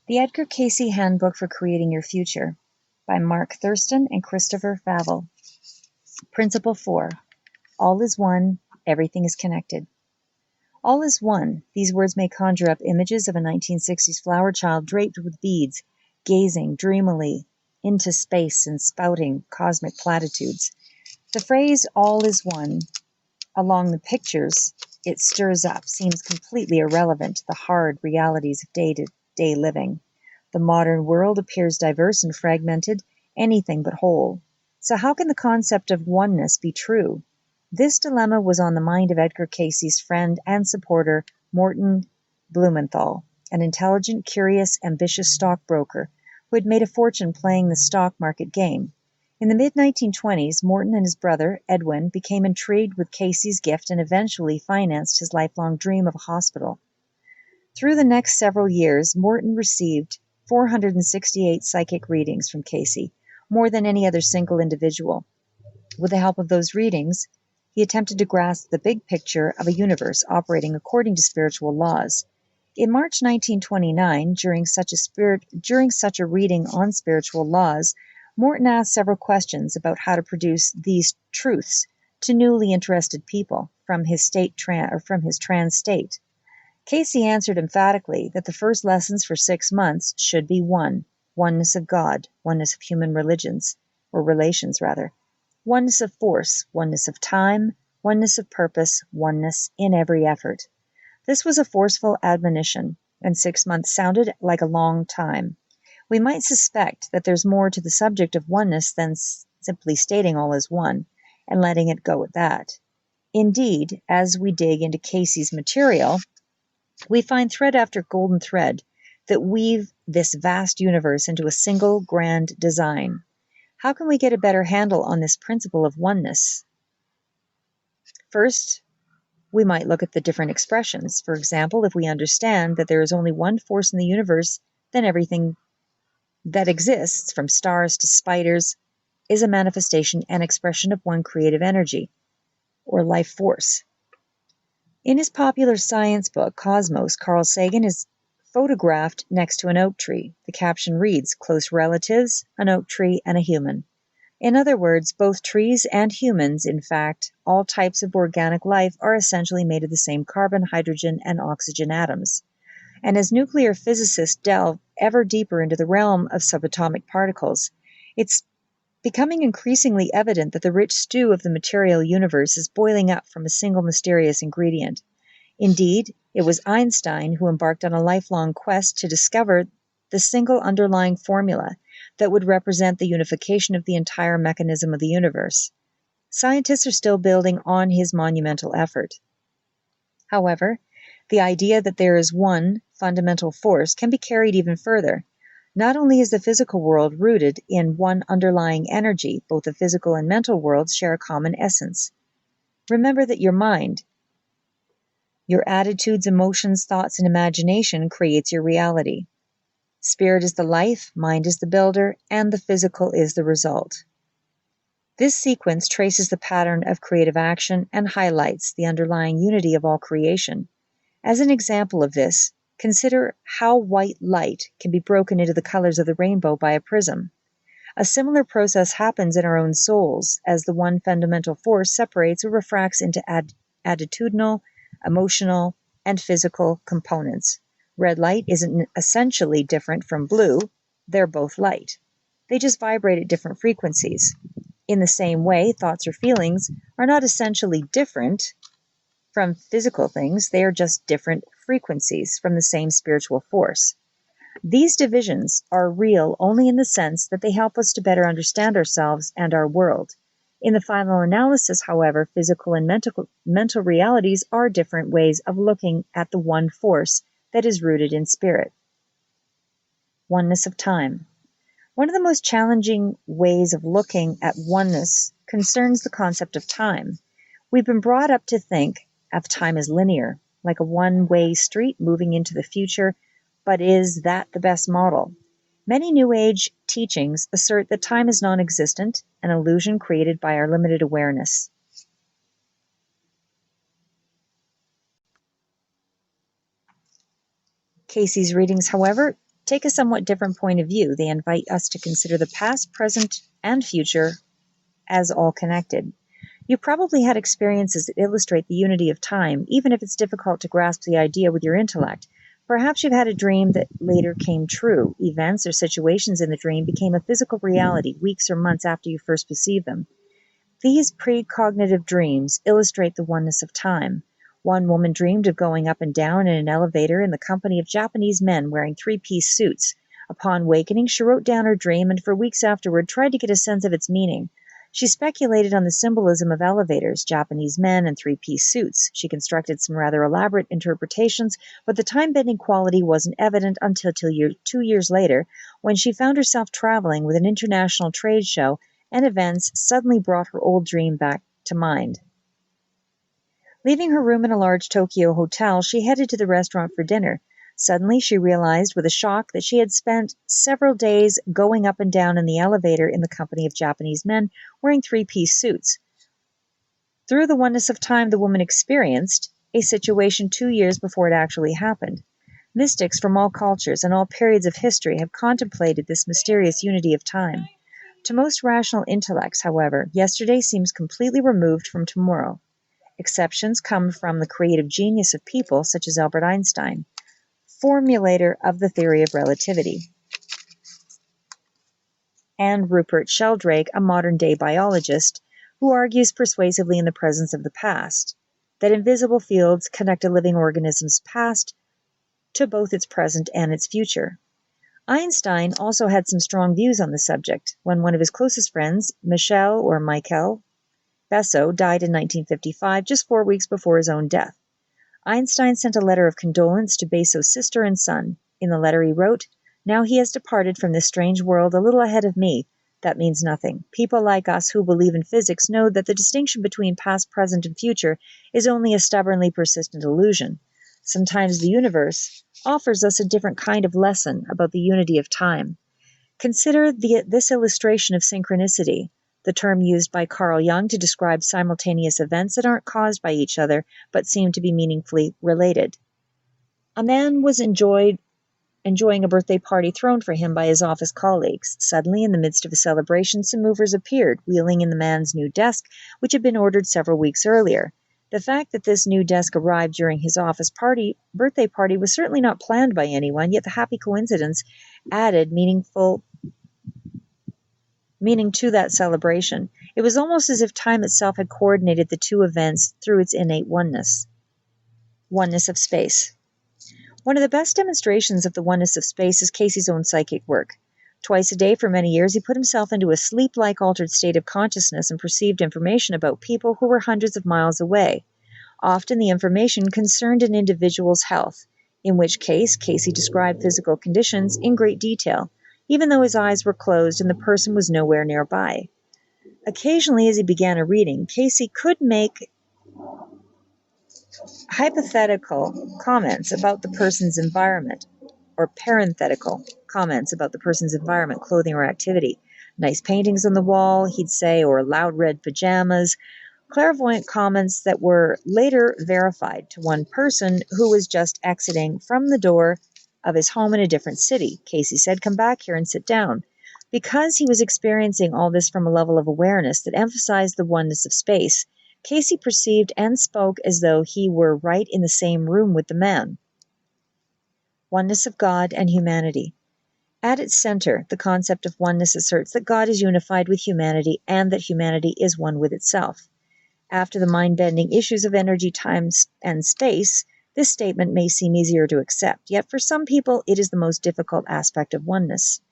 The Edgar Cayce Handbook for Creating Your Future by Mark Thurston and Christopher Fazel. Principle 4. All is one, everything is connected. All is one. These words may conjure up images of a 1960s flower child draped with beads, gazing dreamily into space and spouting cosmic platitudes. The phrase, all is one, along the pictures it stirs up seems completely irrelevant to the hard realities of day-to-day living. The modern world appears diverse and fragmented, anything but whole. So how can the concept of oneness be true? This dilemma was on the mind of Edgar Cayce's friend and supporter, Morton Blumenthal, an intelligent, curious, ambitious stockbroker who had made a fortune playing the stock market game. In the mid-1920s, Morton and his brother, Edwin, became intrigued with Cayce's gift and eventually financed his lifelong dream of a hospital. Through the next several years, Morton received 468 psychic readings from Cayce, more than any other single individual. With the help of those readings, he attempted to grasp the big picture of a universe operating according to spiritual laws. In March 1929, during such a reading on spiritual laws, Morton asked several questions about how to produce these truths to newly interested people from his trance state. Cayce answered emphatically that the first lessons for 6 months should be oneness of God, oneness of human relations, oneness of force, oneness of time, oneness of purpose, oneness in every effort. This was a forceful admonition, and 6 months sounded like a long time. We might suspect that there's more to the subject of oneness than simply stating all is one and letting it go at that. Indeed, as we dig into Cayce's material, we find thread after golden thread that weave this vast universe into a single grand design. How can we get a better handle on this principle of oneness? First, we might look at the different expressions. For example, if we understand that there is only one force in the universe, then everything that exists, from stars to spiders, is a manifestation and expression of one creative energy, or life force. In his popular science book, Cosmos, Carl Sagan is photographed next to an oak tree. The caption reads, "Close relatives, an oak tree and a human." In other words, both trees and humans, in fact, all types of organic life are essentially made of the same carbon, hydrogen, and oxygen atoms. And as nuclear physicists delve ever deeper into the realm of subatomic particles, it's becoming increasingly evident that the rich stew of the material universe is boiling up from a single mysterious ingredient. Indeed, it was Einstein who embarked on a lifelong quest to discover the single underlying formula that would represent the unification of the entire mechanism of the universe. Scientists are still building on his monumental effort. However, the idea that there is one fundamental force can be carried even further. Not only is the physical world rooted in one underlying energy, both the physical and mental worlds share a common essence. Remember that your mind, your attitudes, emotions, thoughts, and imagination creates your reality. Spirit is the life, mind is the builder, and the physical is the result. This sequence traces the pattern of creative action and highlights the underlying unity of all creation. As an example of this, consider how white light can be broken into the colors of the rainbow by a prism. A similar process happens in our own souls as the one fundamental force separates or refracts into attitudinal, emotional, and physical components. Red light isn't essentially different from blue. They're both light. They just vibrate at different frequencies. In the same way, thoughts or feelings are not essentially different from physical things. They are just different frequencies from the same spiritual force. These divisions are real only in the sense that they help us to better understand ourselves and our world. In the final analysis, however, physical and mental realities are different ways of looking at the one force that is rooted in spirit. Oneness of time. One of the most challenging ways of looking at oneness concerns the concept of time. We've been brought up to think of time as linear, like a one-way street moving into the future, but is that the best model? Many New Age teachings assert that time is non-existent, an illusion created by our limited awareness. Cayce's readings, however, take a somewhat different point of view. They invite us to consider the past, present, and future as all connected. You probably had experiences that illustrate the unity of time, even if it's difficult to grasp the idea with your intellect. Perhaps you've had a dream that later came true. Events or situations in the dream became a physical reality weeks or months after you first perceived them. These precognitive dreams illustrate the oneness of time. One woman dreamed of going up and down in an elevator in the company of Japanese men wearing three-piece suits. Upon wakening, she wrote down her dream and for weeks afterward tried to get a sense of its meaning. She speculated on the symbolism of elevators, Japanese men, and three-piece suits. She constructed some rather elaborate interpretations, but the time-bending quality wasn't evident until 2 years later, when she found herself traveling with an international trade show, and events suddenly brought her old dream back to mind. Leaving her room in a large Tokyo hotel, she headed to the restaurant for dinner. Suddenly, she realized with a shock that she had spent several days going up and down in the elevator in the company of Japanese men wearing three-piece suits. Through the oneness of time, the woman experienced a situation 2 years before it actually happened. Mystics from all cultures and all periods of history have contemplated this mysterious unity of time. To most rational intellects, however, yesterday seems completely removed from tomorrow. Exceptions come from the creative genius of people such as Albert Einstein, formulator of the theory of relativity, and Rupert Sheldrake, a modern-day biologist, who argues persuasively in the presence of the past, that invisible fields connect a living organism's past to both its present and its future. Einstein also had some strong views on the subject. When one of his closest friends, Michael Besso, died in 1955, just 4 weeks before his own death, Einstein sent a letter of condolence to Besso's sister and son. In the letter he wrote, "Now he has departed from this strange world a little ahead of me. That means nothing. People like us who believe in physics know that the distinction between past, present, and future is only a stubbornly persistent illusion. Sometimes the universe offers us a different kind of lesson about the unity of time. Consider this illustration of synchronicity, the term used by Carl Jung to describe simultaneous events that aren't caused by each other but seem to be meaningfully related. A man was enjoying a birthday party thrown for him by his office colleagues. Suddenly, in the midst of a celebration, some movers appeared, wheeling in the man's new desk, which had been ordered several weeks earlier. The fact that this new desk arrived during his office birthday party was certainly not planned by anyone, yet the happy coincidence added meaning to that celebration. It was almost as if time itself had coordinated the two events through its innate oneness. Oneness of space. One of the best demonstrations of the oneness of space is Cayce's own psychic work. Twice a day for many years, he put himself into a sleep-like altered state of consciousness and perceived information about people who were hundreds of miles away. Often the information concerned an individual's health, in which case Cayce described physical conditions in great detail, even though his eyes were closed and the person was nowhere nearby. Occasionally, as he began a reading, Cayce could make hypothetical comments about the person's environment, or parenthetical comments about the person's environment, clothing, or activity. Nice paintings on the wall, he'd say, or loud red pajamas. Clairvoyant comments that were later verified to one person who was just exiting from the door of his home in a different city. Cayce said, "Come back here and sit down." Because he was experiencing all this from a level of awareness that emphasized the oneness of space, Cayce perceived and spoke as though he were right in the same room with the man. Oneness of God and humanity. At its center, the concept of oneness asserts that God is unified with humanity and that humanity is one with itself. After the mind-bending issues of energy, time, and space, this statement may seem easier to accept, yet for some people it is the most difficult aspect of oneness.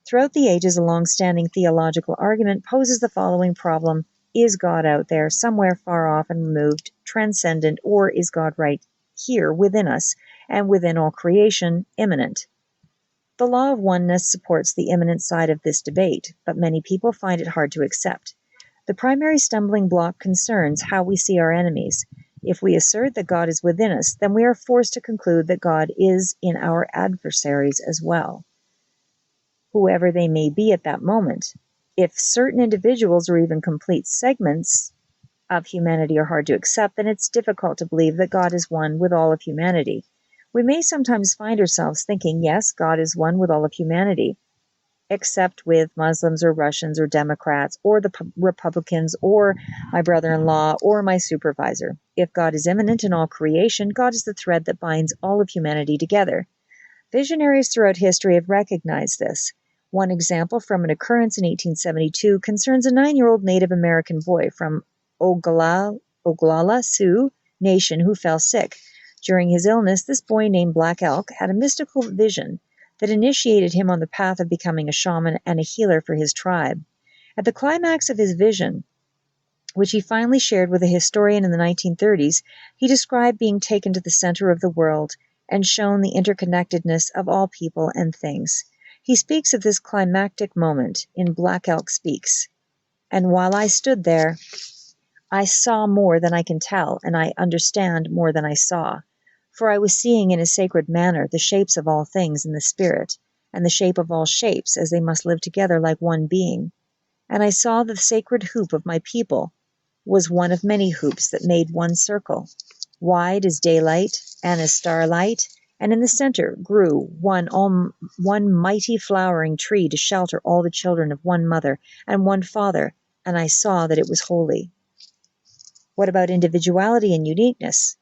Throughout the ages, a long-standing theological argument poses the following problem: is God out there, somewhere far off and removed, transcendent, or is God right here within us and within all creation, immanent? The law of oneness supports the immanent side of this debate, but many people find it hard to accept. The primary stumbling block concerns how we see our enemies. If we assert that God is within us, then we are forced to conclude that God is in our adversaries as well, whoever they may be at that moment. If certain individuals or even complete segments of humanity are hard to accept, then it's difficult to believe that God is one with all of humanity. We may sometimes find ourselves thinking, yes, God is one with all of humanity, except with Muslims or Russians or Democrats or the Republicans or my brother-in-law or my supervisor. If God is immanent in all creation, God is the thread that binds all of humanity together. Visionaries throughout history have recognized this. One example from an occurrence in 1872 concerns a 9-year-old Native American boy from Oglala Sioux Nation who fell sick. During his illness, this boy named Black Elk had a mystical vision that initiated him on the path of becoming a shaman and a healer for his tribe. At the climax of his vision, which he finally shared with a historian in the 1930s, he described being taken to the center of the world and shown the interconnectedness of all people and things. He speaks of this climactic moment in Black Elk Speaks. And while I stood there, I saw more than I can tell, and I understand more than I saw. For I was seeing in a sacred manner the shapes of all things in the spirit, and the shape of all shapes as they must live together like one being. And I saw the sacred hoop of my people was one of many hoops that made one circle, wide as daylight and as starlight, and in the center grew one mighty flowering tree to shelter all the children of one mother and one father, and I saw that it was holy. What about individuality and uniqueness?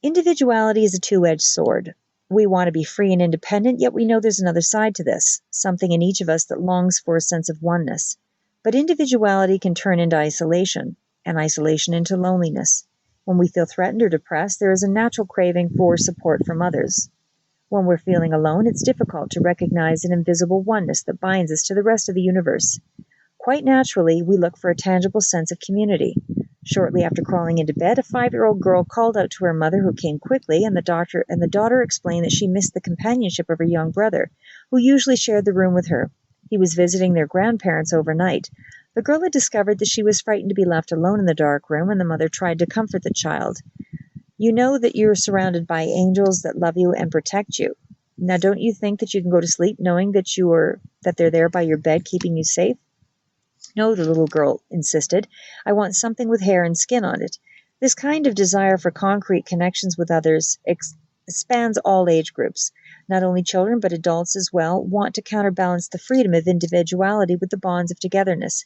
Individuality is a two-edged sword. We want to be free and independent, yet we know there's another side to this, something in each of us that longs for a sense of oneness. But individuality can turn into isolation, and isolation into loneliness. When we feel threatened or depressed, there is a natural craving for support from others. When we're feeling alone, it's difficult to recognize an invisible oneness that binds us to the rest of the universe. Quite naturally, we look for a tangible sense of community. Shortly after crawling into bed, a 5-year-old girl called out to her mother, who came quickly, and the daughter explained that she missed the companionship of her young brother, who usually shared the room with her. He was visiting their grandparents overnight. The girl had discovered that she was frightened to be left alone in the dark room, and the mother tried to comfort the child. You know that you're surrounded by angels that love you and protect you. Now, don't you think that you can go to sleep knowing that they're there by your bed, keeping you safe? No, the little girl insisted. I want something with hair and skin on it. This kind of desire for concrete connections with others spans all age groups. Not only children, but adults as well, want to counterbalance the freedom of individuality with the bonds of togetherness.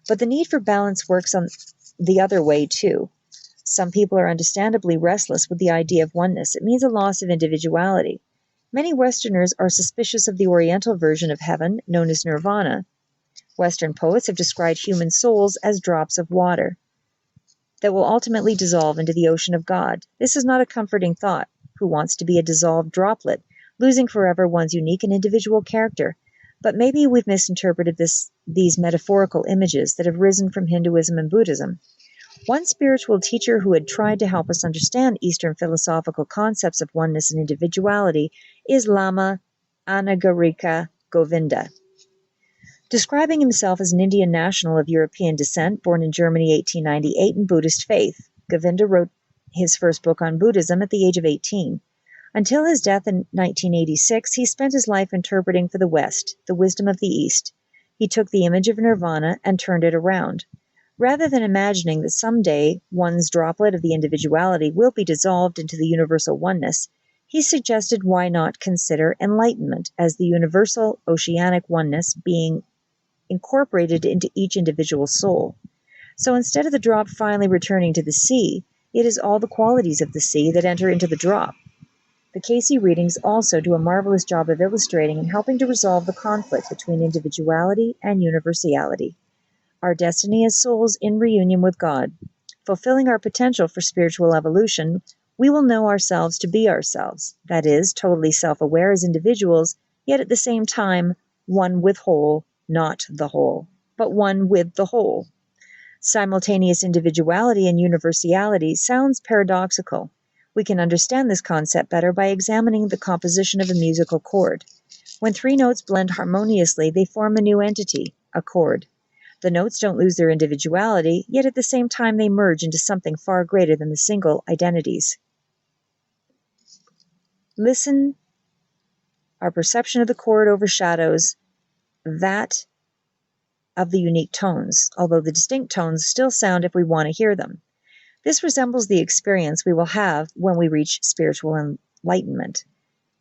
But the need for balance works on the other way, too. Some people are understandably restless with the idea of oneness. It means a loss of individuality. Many Westerners are suspicious of the Oriental version of heaven, known as nirvana. Western poets have described human souls as drops of water that will ultimately dissolve into the ocean of God. This is not a comforting thought. Who wants to be a dissolved droplet, losing forever one's unique and individual character? But maybe we've misinterpreted these metaphorical images that have risen from Hinduism and Buddhism. One spiritual teacher who had tried to help us understand Eastern philosophical concepts of oneness and individuality is Lama Anagarika Govinda. Describing himself as an Indian national of European descent, born in Germany 1898 in Buddhist faith, Govinda wrote his first book on Buddhism at the age of 18. Until his death in 1986, he spent his life interpreting for the West the wisdom of the East. He took the image of nirvana and turned it around. Rather than imagining that someday one's droplet of the individuality will be dissolved into the universal oneness, he suggested why not consider enlightenment as the universal oceanic oneness being incorporated into each individual soul. So instead of the drop finally returning to the sea, it is all the qualities of the sea that enter into the drop. The CAYCE readings also do a marvelous job of illustrating and helping to resolve the conflict between individuality and universality. Our destiny as souls in reunion with God. Fulfilling our potential for spiritual evolution, we will know ourselves to be ourselves, that is, totally self-aware as individuals, yet at the same time, one with whole, not the whole, but one with the whole. Simultaneous individuality and universality sounds paradoxical. We can understand this concept better by examining the composition of a musical chord. When 3 notes blend harmoniously, they form a new entity, a chord. The notes don't lose their individuality, yet at the same time they merge into something far greater than the single identities. Listen, our perception of the chord overshadows that of the unique tones, although the distinct tones still sound if we want to hear them. This resembles the experience we will have when we reach spiritual enlightenment.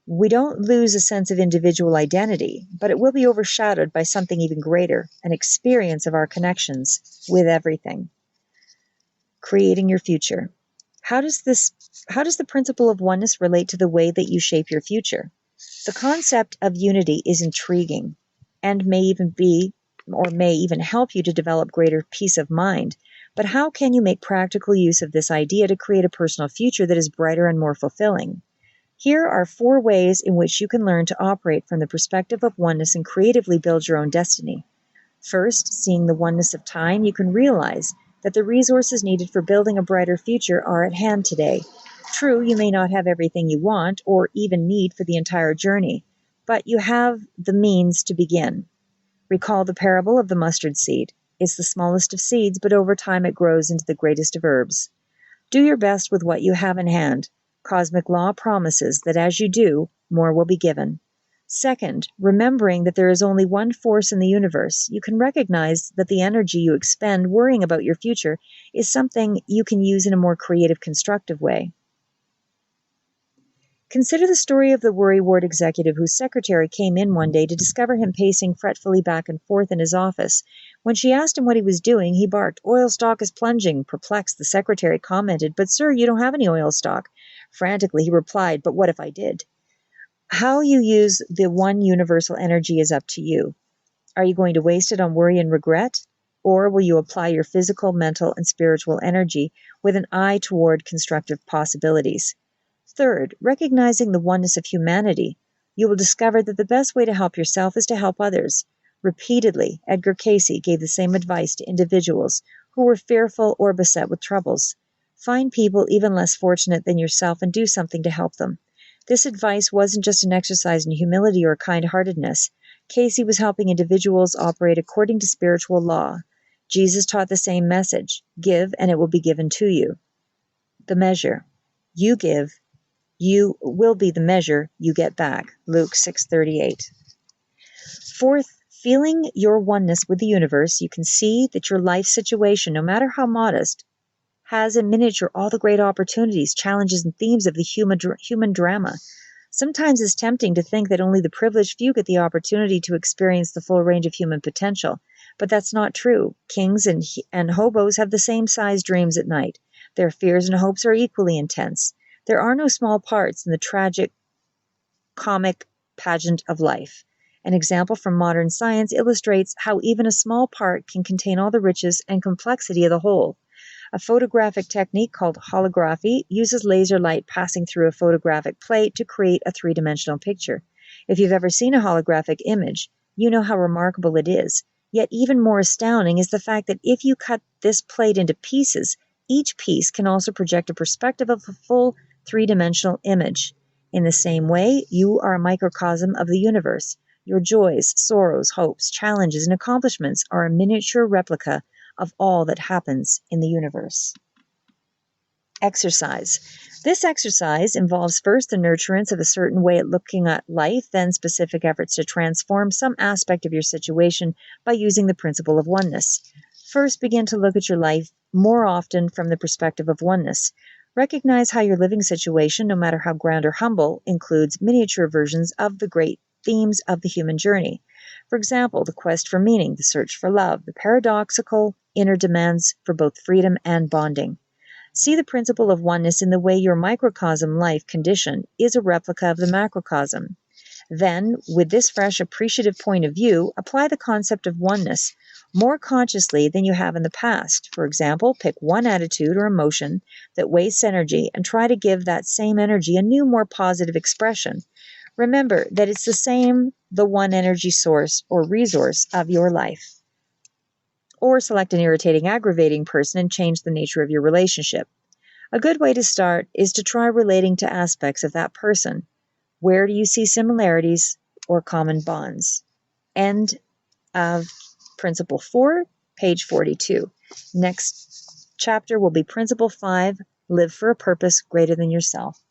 We don't lose a sense of individual identity, but it will be overshadowed by something even greater, an experience of our connections with everything. Creating your future. How does the principle of oneness relate to the way that you shape your future? The concept of unity is intriguing and may even help you to develop greater peace of mind. But how can you make practical use of this idea to create a personal future that is brighter and more fulfilling? Here are 4 ways in which you can learn to operate from the perspective of oneness and creatively build your own destiny. First, seeing the oneness of time, you can realize that the resources needed for building a brighter future are at hand today. True, you may not have everything you want or even need for the entire journey, but you have the means to begin. Recall the parable of the mustard seed. It's the smallest of seeds, but over time it grows into the greatest of herbs. Do your best with what you have in hand. Cosmic law promises that as you do, more will be given. Second, remembering that there is only one force in the universe, you can recognize that the energy you expend worrying about your future is something you can use in a more creative, constructive way. Consider the story of the worry ward executive whose secretary came in one day to discover him pacing fretfully back and forth in his office. When she asked him what he was doing, he barked, "Oil stock is plunging." Perplexed, the secretary commented, "But sir, you don't have any oil stock." Frantically, he replied, "But what if I did?" How you use the one universal energy is up to you. Are you going to waste it on worry and regret? Or will you apply your physical, mental, and spiritual energy with an eye toward constructive possibilities? Third, recognizing the oneness of humanity, you will discover that the best way to help yourself is to help others. Repeatedly, EDGAR CAYCE gave the same advice to individuals who were fearful or beset with troubles. Find people even less fortunate than yourself and do something to help them. This advice wasn't just an exercise in humility or kind-heartedness. CAYCE was helping individuals operate according to spiritual law. Jesus taught the same message: give and it will be given to you. The measure you give, you will be the measure you get back. Luke 6:38. Fourth, feeling your oneness with the universe, you can see that your life situation, no matter how modest, has in miniature all the great opportunities, challenges, and themes of the human drama. Sometimes it's tempting to think that only the privileged few get the opportunity to experience the full range of human potential, but that's not true. Kings and hobos have the same size dreams at night. Their fears and hopes are equally intense. There are no small parts in the tragic, comic pageant of life. An example from modern science illustrates how even a small part can contain all the riches and complexity of the whole. A photographic technique called holography uses laser light passing through a photographic plate to create a 3-dimensional picture. If you've ever seen a holographic image, you know how remarkable it is. Yet even more astounding is the fact that if you cut this plate into pieces, each piece can also project a perspective of a full 3-dimensional image. In the same way, you are a microcosm of the universe. Your joys, sorrows, hopes, challenges, and accomplishments are a miniature replica of all that happens in the universe. Exercise. This exercise involves first the nurturance of a certain way at looking at life, then specific efforts to transform some aspect of your situation by using the principle of oneness. First, begin to look at your life more often from the perspective of oneness. Recognize how your living situation, no matter how grand or humble, includes miniature versions of the great themes of the human journey. For example, the quest for meaning, the search for love, the paradoxical inner demands for both freedom and bonding. See the principle of oneness in the way your microcosm life condition is a replica of the macrocosm. Then, with this fresh, appreciative point of view, apply the concept of oneness more consciously than you have in the past. For example, pick one attitude or emotion that wastes energy and try to give that same energy a new, more positive expression. Remember that it's the one energy source or resource of your life. Or select an irritating, aggravating person and change the nature of your relationship. A good way to start is to try relating to aspects of that person. Where do you see similarities or common bonds? End of Principle 4, page 42. Next chapter will be Principle 5, live for a purpose greater than yourself.